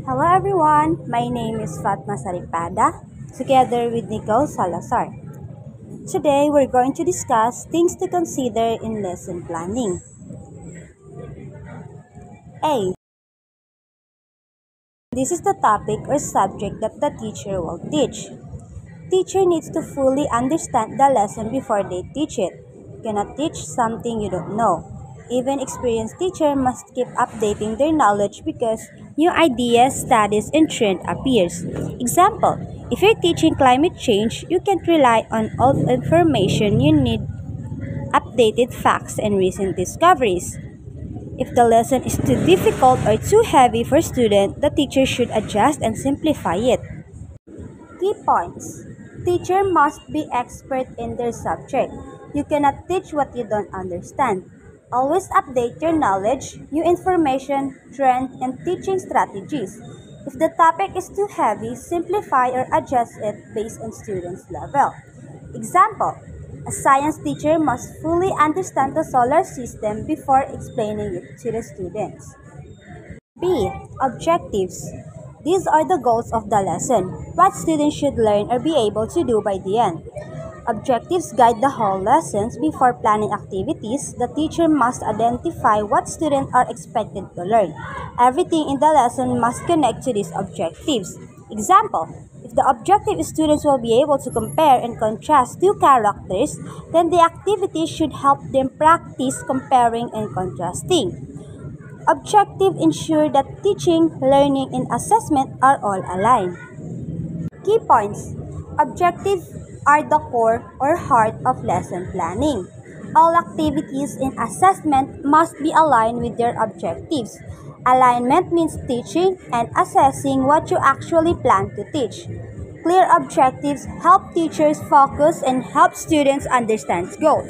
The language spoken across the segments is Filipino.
Hello everyone, my name is Fatma Saripada, together with Nicole Salazar. Today we're going to discuss things to consider in lesson planning. A. This is the topic or subject that the teacher will teach. Teacher needs to fully understand the lesson before they teach it. You cannot teach something you don't know. Even experienced teacher must keep updating their knowledge because new ideas, studies, and trend appears. Example, if you're teaching climate change, you can't rely on old information. You need updated facts and recent discoveries. If the lesson is too difficult or too heavy for students, the teacher should adjust and simplify it. Key points. Teacher must be expert in their subject. You cannot teach what you don't understand. Always update your knowledge, new information, trend, and teaching strategies. If the topic is too heavy, simplify or adjust it based on students' level. Example, a science teacher must fully understand the solar system before explaining it to the students. B. Objectives. These are the goals of the lesson, what students should learn or be able to do by the end. Objectives guide the whole lessons. Before planning activities, the teacher must identify what students are expected to learn. Everything in the lesson must connect to these objectives. Example, if the objective is students will be able to compare and contrast two characters, then the activity should help them practice comparing and contrasting. Objective ensure that teaching, learning, and assessment are all aligned. Key points. Objectives are the core or heart of lesson planning. All activities in assessment must be aligned with their objectives. Alignment means teaching and assessing what you actually plan to teach. Clear objectives help teachers focus and help students understand goals.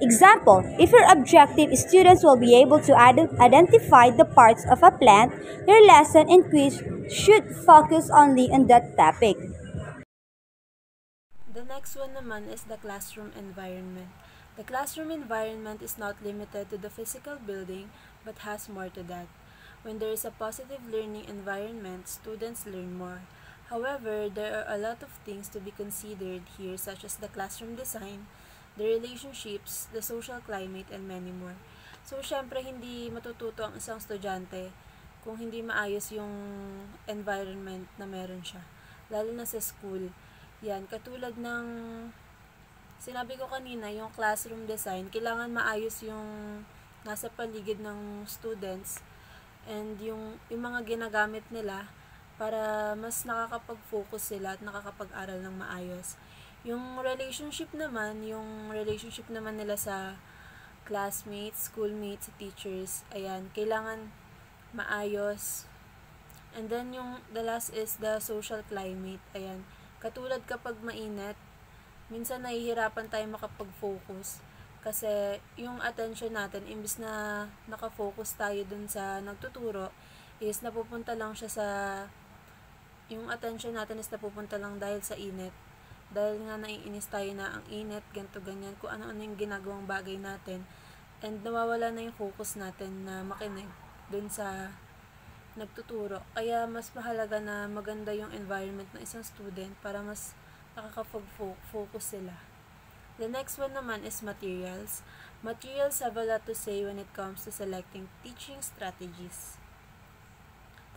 Example, if your objective is students will be able to identify the parts of a plant, your lesson and quiz should focus only on that topic. The next one naman is the classroom environment. The classroom environment is not limited to the physical building but has more to that. When there is a positive learning environment, students learn more. However, there are a lot of things to be considered here such as the classroom design, the relationships, the social climate, and many more. So, syempre, hindi matututo ang isang estudyante kung hindi maayos yung environment na meron siya. Lalo na sa school. Yan, katulad ng sinabi ko kanina, yung classroom design, kailangan maayos yung nasa paligid ng students and yung mga ginagamit nila para mas nakakapag-focus sila at nakakapag-aral ng maayos. Yung relationship naman nila sa classmates, schoolmates, teachers, ayan, kailangan maayos. And then yung the last is the social climate, ayan. Katulad kapag mainit, minsan nahihirapan tayo makapag-focus kasi yung attention natin, imbis na nakafocus tayo dun sa nagtuturo, is napupunta lang siya sa yung attention natin is napupunta lang dahil sa init. Dahil nga naiinis tayo na ang init, ganito ganyan, kung ano-ano yung ginagawang bagay natin. And nawawala na yung focus natin na makinig dun sa nagtuturo. Kaya mas mahalaga na maganda yung environment ng isang student para mas nakakapag-focus sila. The next one naman is materials. Materials have a lot to say when it comes to selecting teaching strategies.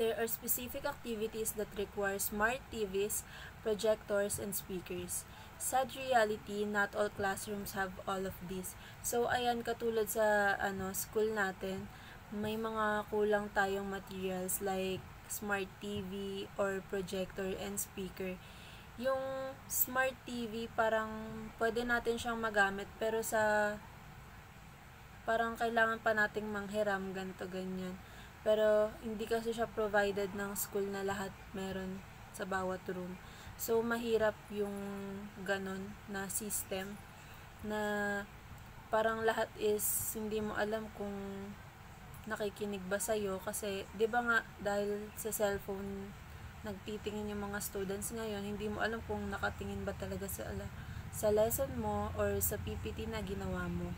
There are specific activities that require smart TVs, projectors, and speakers. Sad reality, not all classrooms have all of these. So, ayan, katulad sa school natin, may mga kulang tayong materials like smart TV or projector and speaker. Yung smart TV, parang pwede natin siyang magamit, pero parang kailangan pa nating manghiram, ganito, ganyan. Pero, hindi kasi siya provided ng school na lahat meron sa bawat room. So, mahirap yung ganon na system na parang lahat is hindi mo alam kung nakikinig ba sa'yo. Kasi, di ba nga, dahil sa cellphone, nagtitingin yung mga students ngayon, hindi mo alam kung nakatingin ba talaga sa lesson mo or sa PPT na ginawa mo.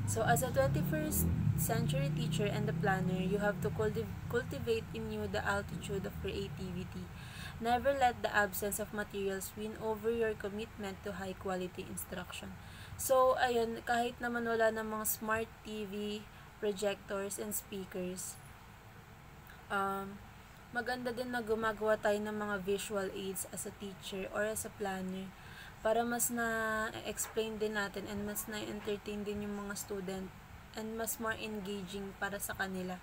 So, as a 21st mid-century teacher and the planner, you have to cultivate in you the altitude of creativity. Never let the absence of materials win over your commitment to high-quality instruction. So, ayun, kahit naman wala ng mga smart TV, projectors, and speakers, maganda din na gumagawa tayo ng mga visual aids as a teacher or as a planner para mas na-explain din natin and mas na-entertain din yung mga student and mas more engaging para sa kanila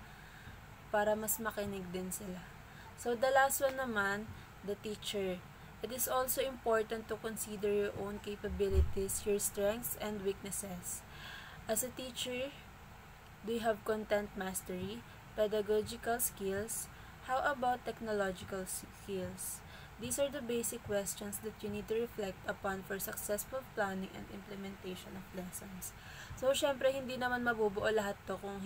para mas makinig din sila. So, the last one naman, the teacher. It is also important to consider your own capabilities, your strengths, and weaknesses. As a teacher, do you have content mastery, pedagogical skills? How about technological skills? These are the basic questions that you need to reflect upon for successful planning and implementation of lessons. So, syempre, hindi naman mabubuo lahat to kung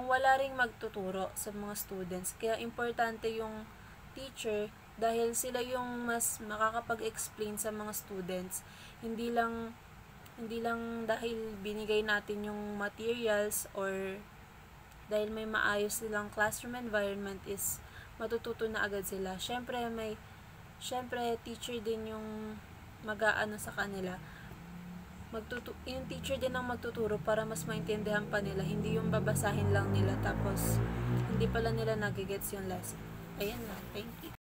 wala ring magtuturo sa mga students. Kaya, importante yung teacher dahil sila yung mas makakapag-explain sa mga students. Hindi lang dahil binigay natin yung materials or dahil may maayos silang classroom environment is matututo na agad sila. Syempre teacher din yung mag-aano sa kanila. Yung teacher din ang magtuturo para mas maintindihan pa nila. Hindi yung babasahin lang nila tapos hindi pala nila nagigets yung lesson. Ayan na. Thank you.